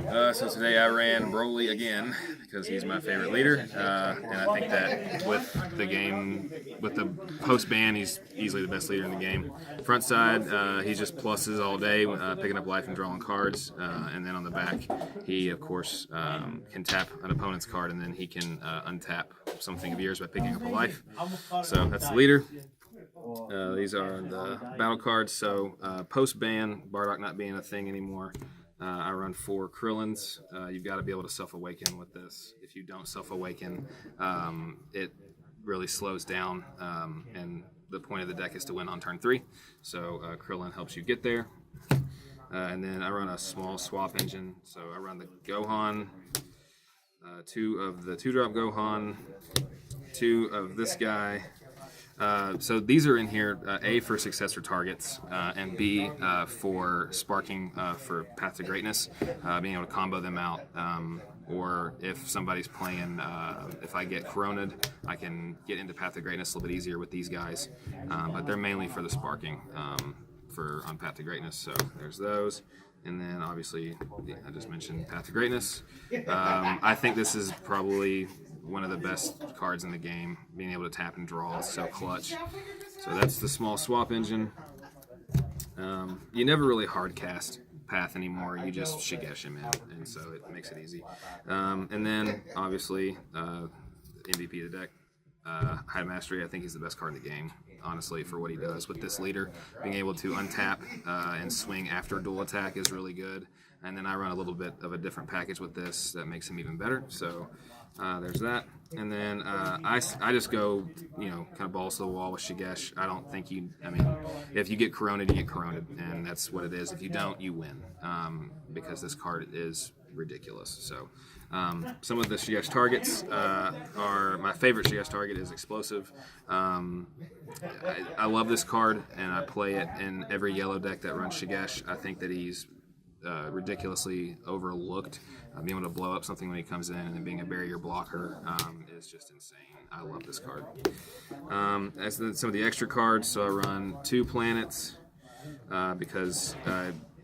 So today I ran Broly again because he's my favorite leader, and I think that with the game, with the post ban, he's easily the best leader in the game. Front side, he's just pluses all day, picking up life and drawing cards, and then on the back, he of course can tap an opponent's card and then he can untap something of yours by picking up a life. So that's the leader. These are the battle cards. So post ban, Bardock not being a thing anymore. I run 4 Krillins. You've got to be able to self-awaken with this. If you don't self-awaken, it really slows down, and the point of the deck is to win on turn 3. So Krillin helps you get there. And then I run a small swap engine. So I run the Gohan, 2 of the 2-drop Gohan, 2 of this guy. So these are in here, A, for successor targets, and B, for sparking for Path to Greatness, being able to combo them out, or if somebody's playing, if I get Corona'd, I can get into Path to Greatness a little bit easier with these guys, but they're mainly for the sparking on Path to Greatness, so there's those. And then obviously, I just mentioned Path to Greatness. I think this is probably one of the best cards in the game. Being able to tap and draw is so clutch. So that's the small swap engine. You never really hard cast Path anymore. You just Shigesh him in, and so it makes it easy. And then obviously, MVP of the deck, High Mastery. I think he's the best card in the game, honestly, for what he does with this leader. Being able to untap and swing after dual attack is really good. And then I run a little bit of a different package with this that makes him even better. So there's that. And then I just go, kind of balls to the wall with Shigesh. I don't think if you get Corona'd, you get Corona'd, and that's what it is. If you don't, you win, because this card is ridiculous. So some of the Shigesh targets are, my favorite Shigesh target is Explosive. I love this card, and I play it in every yellow deck that runs Shigesh. I think that he's ridiculously overlooked. Being able to blow up something when he comes in and then being a barrier blocker is just insane. I love this card. As some of the extra cards, so I run 2 planets because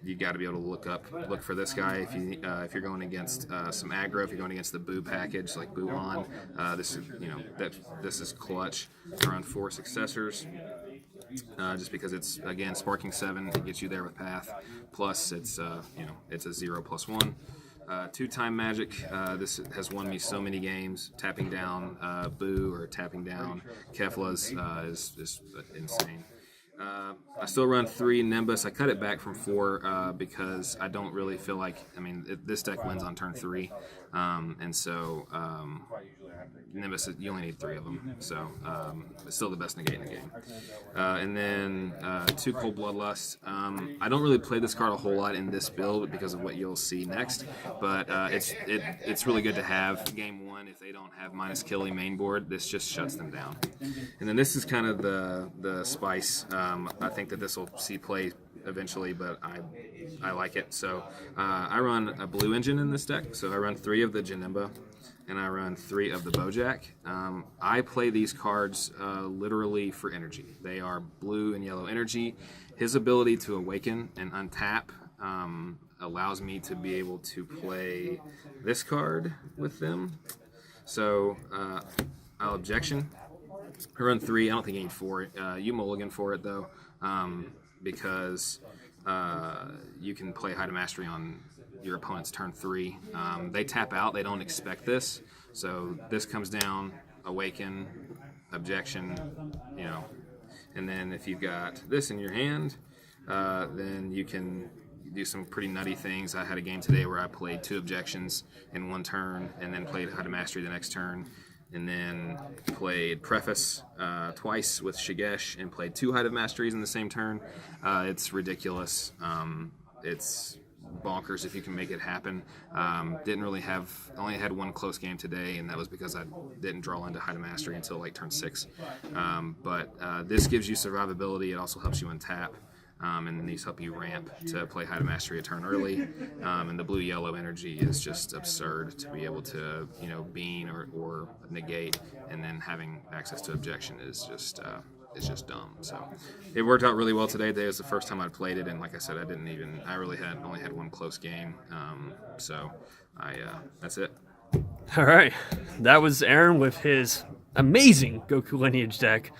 you got to be able to look for this guy if you're going against some aggro. If you're going against the Boo package like Buon, this is clutch. I run 4 successors. Just because it's, again, sparking 7, it gets you there with Path. Plus, it's a 0+1. 2-time magic. This has won me so many games. Tapping down Boo or tapping down Kefla's is insane. I still run 3 Nimbus. I cut it back from 4 because I don't really feel like, this deck wins on turn 3. And so Nimbus, you only need 3 of them. So it's still the best negate in the game. And then 2 Cold Bloodlust. I don't really play this card a whole lot in this build because of what you'll see next. But it's really good to have. Game 1, if they don't have -Killy main board, this just shuts them down. And then this is kind of the spice. I think that this will see play eventually, but I like it. So I run a blue engine in this deck. So I run 3 of the Janemba, and I run 3 of the Bojack. I play these cards literally for energy. They are blue and yellow energy. His ability to awaken and untap allows me to be able to play this card with them. So I'll objection. I run 3. I don't think I need 4. You mulligan for it, though, because you can play High to Mastery on your opponent's turn 3. They tap out. They don't expect this. So this comes down, awaken, objection, And then if you've got this in your hand, then you can do some pretty nutty things. I had a game today where I played 2 objections in 1 turn and then played High to Mastery the next turn. And then played Preface twice with Shigesh and played 2 Height of Masteries in the same turn. It's ridiculous. It's bonkers if you can make it happen. Only had 1 close game today, and that was because I didn't draw into Height of Mastery until like turn 6. But this gives you survivability. It also helps you untap. And then these help you ramp to play High to Mastery a turn early. And the blue-yellow energy is just absurd to be able to, bean or negate, and then having access to objection is just is just dumb. So it worked out really well today. Today was the first time I played it, and like I said, I really only had one close game. So that's it. All right, that was Aaron with his amazing Goku Lineage deck.